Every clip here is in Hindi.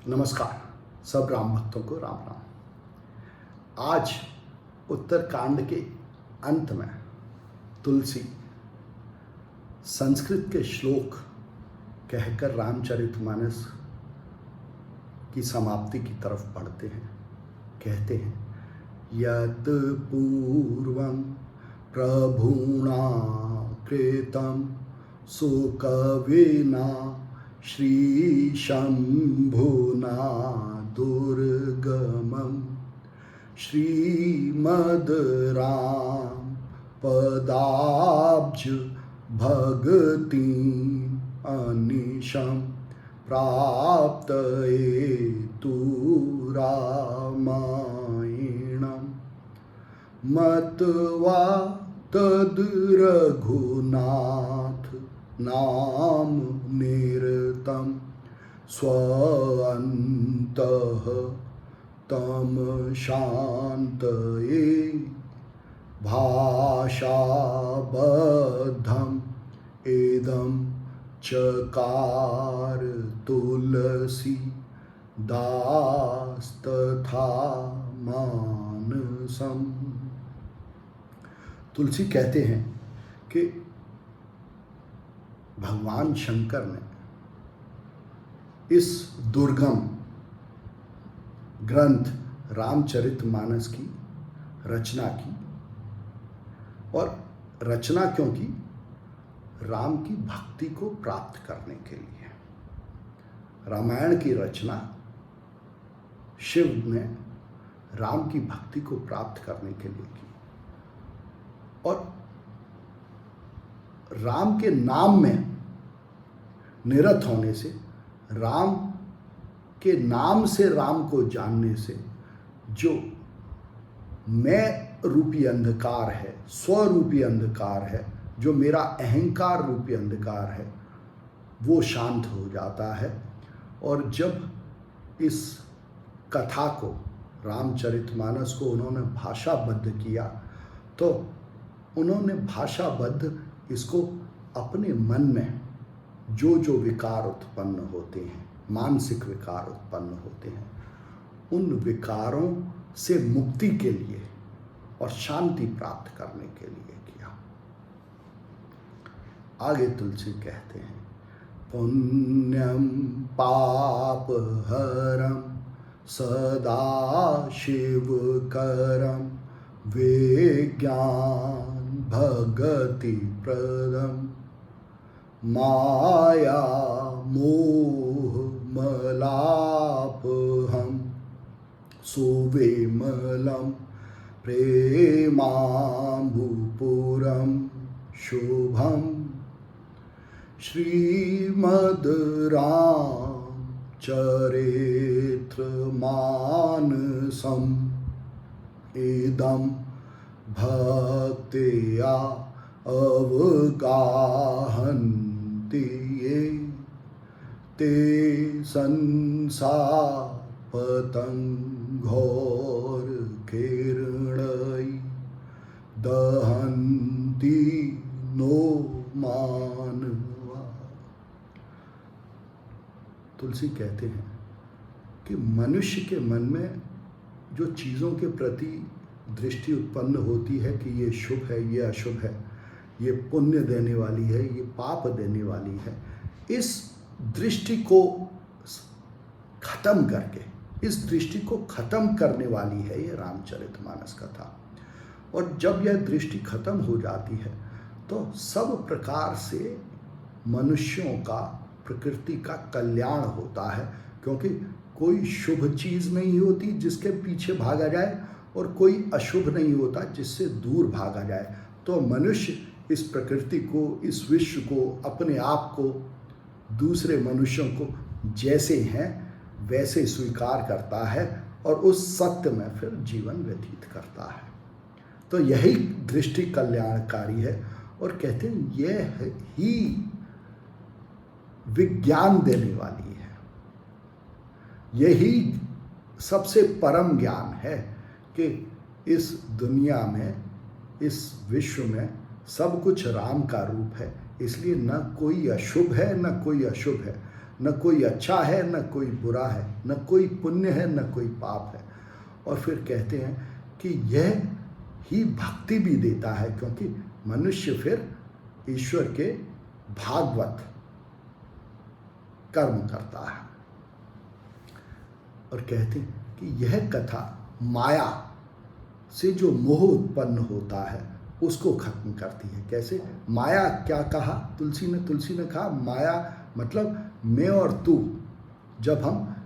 नमस्कार। सब राम भक्तों को राम राम। आज उत्तरकांड के अंत में तुलसी संस्कृत के श्लोक कहकर रामचरितमानस की समाप्ति की तरफ बढ़ते हैं। कहते हैं, यत् पूर्वं प्रभुना कृतं सुकविना श्रीशम्भुना दुर्गमं श्रीमद् राम पदाब्ज भगतिं अनिशं प्राप्तये तु रामायणं मत्वा तद् रघुनाथ नाम निरतं स्वन्तः तम शान्तये भाषाबद्धम् इदं चकार तुलसी दास्तथा मानसम्। तुलसी कहते हैं कि भगवान शंकर ने इस दुर्गम ग्रंथ रामचरितमानस की रचना की, और रचना क्यों की? राम की भक्ति को प्राप्त करने के लिए। रामायण की रचना शिव ने राम की भक्ति को प्राप्त करने के लिए की, और राम के नाम में निरत होने से, राम के नाम से राम को जानने से जो मैं रूपी अंधकार है, स्वरूपी अंधकार है, जो मेरा अहंकार रूपी अंधकार है, वो शांत हो जाता है। और जब इस कथा को, रामचरितमानस को उन्होंने भाषाबद्ध किया, तो उन्होंने भाषाबद्ध इसको अपने मन में जो जो विकार उत्पन्न होते हैं, मानसिक विकार उत्पन्न होते हैं, उन विकारों से मुक्ति के लिए और शांति प्राप्त करने के लिए किया। आगे तुलसी कहते हैं, पुण्यम पापहरम सदा शिवकरम विज्ञान भगति प्रदम माया मोह मलापहम सुविमलम प्रेमाम्बुपुरम शुभम श्रीमद् राम चरित्रमानसम् इदं भक्त्या अवगाहन्ति ये ते संसापतंघोरकिरणै दहन्ति नो मानवा। तुलसी कहते हैं कि मनुष्य के मन में जो चीज़ों के प्रति दृष्टि उत्पन्न होती है कि ये शुभ है, ये अशुभ है, ये पुण्य देने वाली है, ये पाप देने वाली है, इस दृष्टि को खत्म करके, इस दृष्टि को खत्म करने वाली है ये रामचरितमानस कथा। और जब यह दृष्टि खत्म हो जाती है तो सब प्रकार से मनुष्यों का, प्रकृति का कल्याण होता है, क्योंकि कोई शुभ चीज़ नहीं होती जिसके पीछे भागा जाए, और कोई अशुभ नहीं होता जिससे दूर भागा जाए। तो मनुष्य इस प्रकृति को, इस विश्व को, अपने आप को, दूसरे मनुष्यों को जैसे हैं वैसे स्वीकार करता है और उस सत्य में फिर जीवन व्यतीत करता है। तो यही दृष्टि कल्याणकारी है। और कहते हैं यह ही विज्ञान देने वाली है, यही सबसे परम ज्ञान है कि इस दुनिया में, इस विश्व में सब कुछ राम का रूप है, इसलिए न कोई अशुभ है न कोई अशुभ है, न कोई अच्छा है न कोई बुरा है, न कोई पुण्य है न कोई पाप है। और फिर कहते हैं कि यह ही भक्ति भी देता है, क्योंकि मनुष्य फिर ईश्वर के भागवत कर्म करता है। और कहते हैं कि यह कथा माया से जो मोह उत्पन्न होता है उसको खत्म करती है। कैसे? माया क्या कहा तुलसी ने कहा माया मतलब मैं और तू, जब हम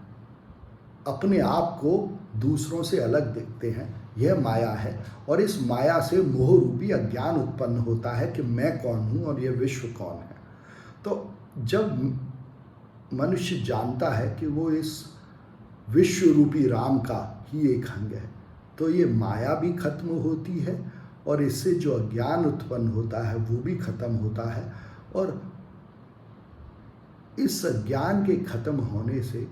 अपने आप को दूसरों से अलग देखते हैं, यह माया है। और इस माया से मोह रूपी अज्ञान उत्पन्न होता है कि मैं कौन हूँ और यह विश्व कौन है। तो जब मनुष्य जानता है कि वो इस विश्व रूपी राम का ही एक अंग है, तो ये माया भी खत्म होती है और इससे जो अज्ञान उत्पन्न होता है वो भी खत्म होता है। और इस अज्ञान के खत्म होने से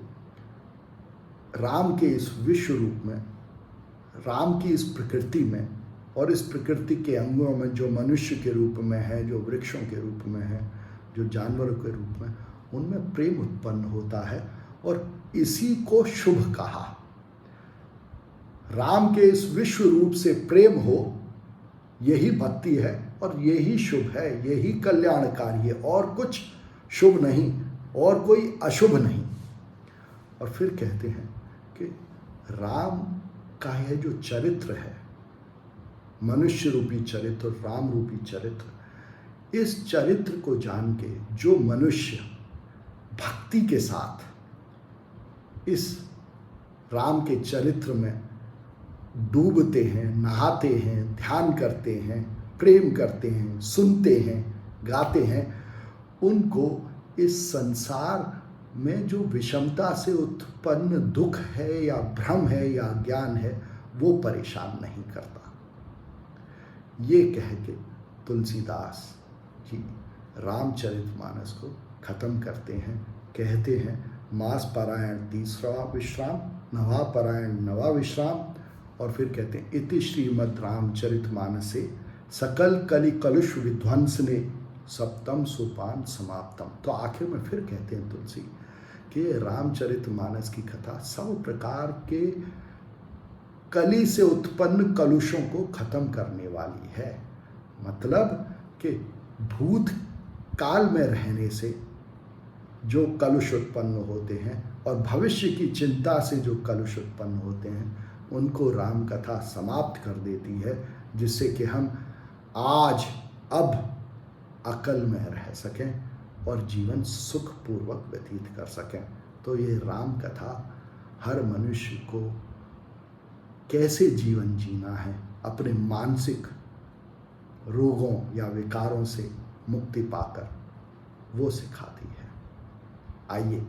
राम के इस विश्व रूप में, राम की इस प्रकृति में और इस प्रकृति के अंगों में, जो मनुष्य के रूप में है, जो वृक्षों के रूप में है, जो जानवरों के रूप में, उनमें प्रेम उत्पन्न होता है। और इसी को शुभ कहा। राम के इस विश्व रूप से प्रेम हो, यही भक्ति है और यही शुभ है, यही कल्याणकारी है, और कुछ शुभ नहीं और कोई अशुभ नहीं। और फिर कहते हैं कि राम का यह जो चरित्र है, मनुष्य रूपी चरित्र, राम रूपी चरित्र, इस चरित्र को जान के जो मनुष्य भक्ति के साथ इस राम के चरित्र में डूबते हैं, नहाते हैं, ध्यान करते हैं, प्रेम करते हैं, सुनते हैं, गाते हैं, उनको इस संसार में जो विषमता से उत्पन्न दुख है या भ्रम है या ज्ञान है, वो परेशान नहीं करता। ये कह के तुलसीदास जी रामचरितमानस को खत्म करते हैं। कहते हैं मास पारायण तीसरा विश्राम, नवा पारायण नवा विश्राम। और फिर कहते हैं इति श्रीमद् रामचरितमानसे सकल कलि कलुष विध्वंस ने सप्तम सोपान समाप्तम। तो आखिर में फिर कहते हैं तुलसी कि रामचरितमानस की कथा सब प्रकार के कली से उत्पन्न कलुषों को खत्म करने वाली है। मतलब कि भूत काल में रहने से जो कलुष उत्पन्न होते हैं और भविष्य की चिंता से जो कलुष उत्पन्न होते हैं, उनको राम कथा समाप्त कर देती है, जिससे कि हम आज अब अकल में रह सकें और जीवन सुखपूर्वक व्यतीत कर सकें। तो ये राम कथा हर मनुष्य को कैसे जीवन जीना है, अपने मानसिक रोगों या विकारों से मुक्ति पाकर, वो सिखाती है। आइए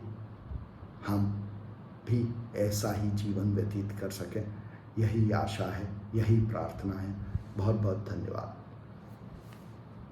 हम भी ऐसा ही जीवन व्यतीत कर सकें, यही आशा है, यही प्रार्थना है। बहुत बहुत धन्यवाद।